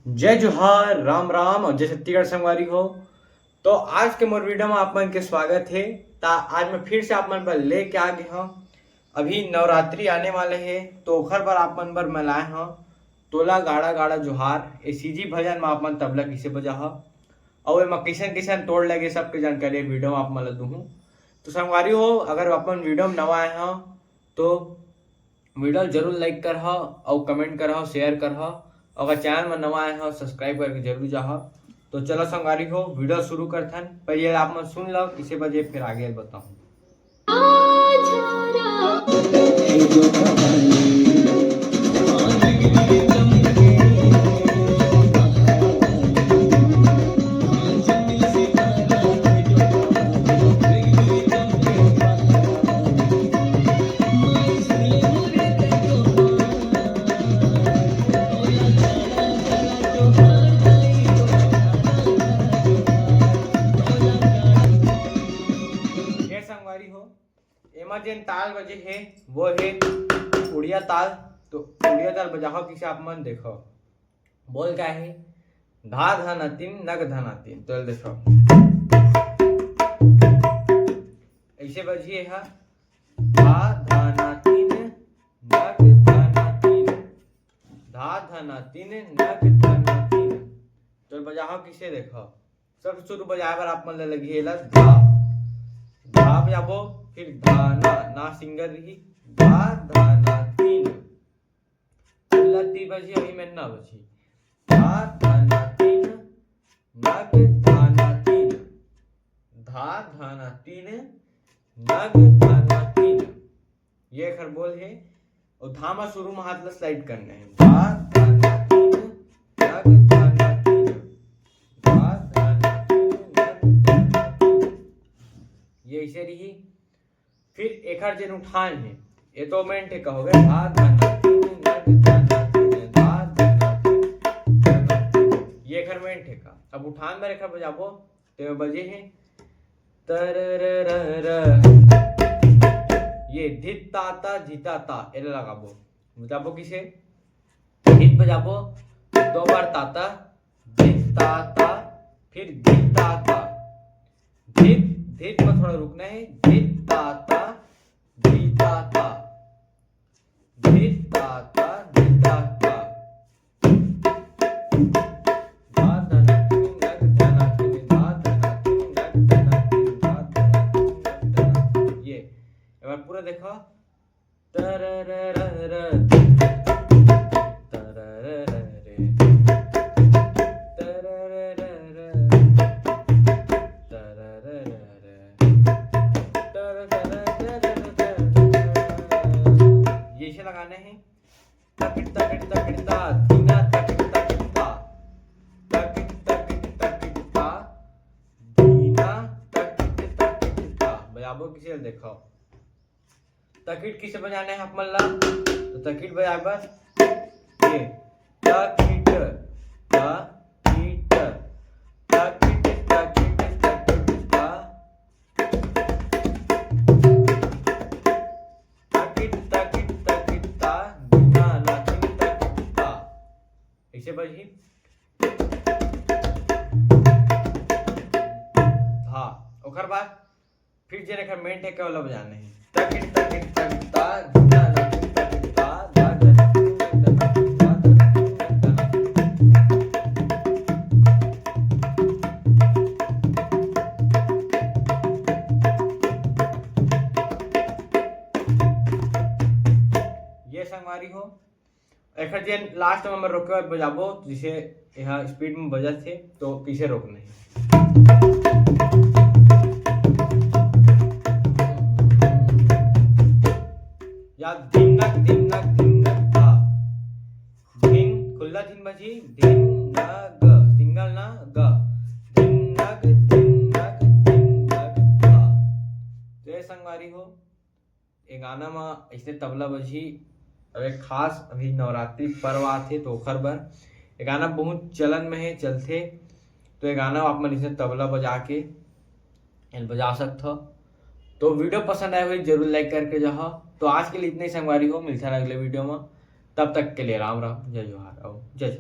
जय जोहार, राम राम और जय छत्तीसगढ़ संगवारी हो। तो आज के मोर वीडियो में आप मन के स्वागत है। ता आज मैं फिर से आप मन पर लेके आ गए हूँ। अभी नवरात्रि आने वाले हैं तो ओखर पर आप मन पर मैं लाए हूँ तोला गाड़ा गाड़ा जोहार। ए सीजी भजन में आप मन तबला किसे बजा हो और एमा किसन किसन तोड़ लगे सबके जानकारी वीडियो में आप मन ला दूँ। तो संगवारी हो, अगर अपन वीडियो में नवा आए हो तो वीडियो जरूर लाइक कर हो और कमेंट कर हो, शेयर कर हो। अगर चैनल में नवा आए हो सब्सक्राइब करके जरूर जाओ। तो चलो संगवारी हो, वीडियो शुरू करथन। पहले आप मन सुन लो इसे बजे फिर आगे बताऊं। संगवारी हो, एमा जेन ताल बजे है वो है उड़िया ताल। तो उड़िया ताल बजाओ किसे आप मन देखो। बोल क्या है? धा धना तीन नग धना तीन। तो देखो ऐसे बजिए है, धा धना तीन नग धना तीन, धा धना तीन नग धना तीन। तो बजाओ किसे देखो। सबसे शुरू बजाए बार आप मन लगी है धा धा बजाबो, फिर धाना ना सिंगल रही, धा धाना तीन तीन बजी अभी मैं ना बजी, धा धाना तीन नग धाना तीन, धा धाना तीन नग धाना तीन। ये खर बोल है और धामा शुरू में हाथ ला स्लाइड करने हैं, धा धाना तीन नग धाना तीन, धा धाना तीन नग धाना तीन। ये ऐसे रही। फिर एक हर जन उठान है, ये तो मैं ठेका हो गया, धा धना तीन नग धना तीन, धा धना तीन नग तीन। ये खर मैं ठेका। अब उठान में रेखा बजाबो तो बजे हैं तरररर, ये धित ताता झिता ता एला लगाबो। बजाबो किसे? धित बजाबो दो बार ताता, धित ताता, फिर धित ताता, धित धित पर थोड़ा रुकना है, धित ताता धिताता, धित ताता धिताता, धा धना तीन नग धना तीन, धा धना तीन नग धना तीन, धा धना तीन नग धना। ये एक बार पूरा देखो, तरररर लगाने हैं, तकिट तकिट तकिटता दीना तकिट तकिटता, तकिट तकिट तकिटता दीना तकिट तकिटता। बजाबो किसे देखो। तकिट किसे बजाने हैं आप मन ला? तो तकिट बजाए बस ये तकिट तकिट तकिट तकिट तकिटता, ऐसे बजी हाँ। ओकर बाद फिर जे रेखा मेन टेक वाला बजाने हैं, तकिट तकिट तकिटता धना ना तीन तकिटता, धा धना तीन नग धना तीन, धा धना तीन नग धना तीन। ये संगवारी हो। एक जे लास्ट में मैं रोके बजाबो जिसे यहाँ स्पीड में बजा थे तो किसे रोकने हैं। या धिनक धिनक धिनक धा, धिन खुला धिन बजी, धिन नग सिंगल ना ग, धिनक धिनक धिनक धा। तो ये संगवारी हो, ये गाना में ऐसे तबला बजी। अब एक खास अभी नवरात्रि पर्व आते तो ओखर बर ये गाना बहुत चलन में है, चलते। तो ये गाना आप मन इसे तबला बजा के बजा सकते हो। तो वीडियो पसंद आए हुई जरूर लाइक करके जाओ। तो आज के लिए इतने संगवारी हो, मिलता है अगले वीडियो में। तब तक के लिए राम राम, जय जोहार और जय।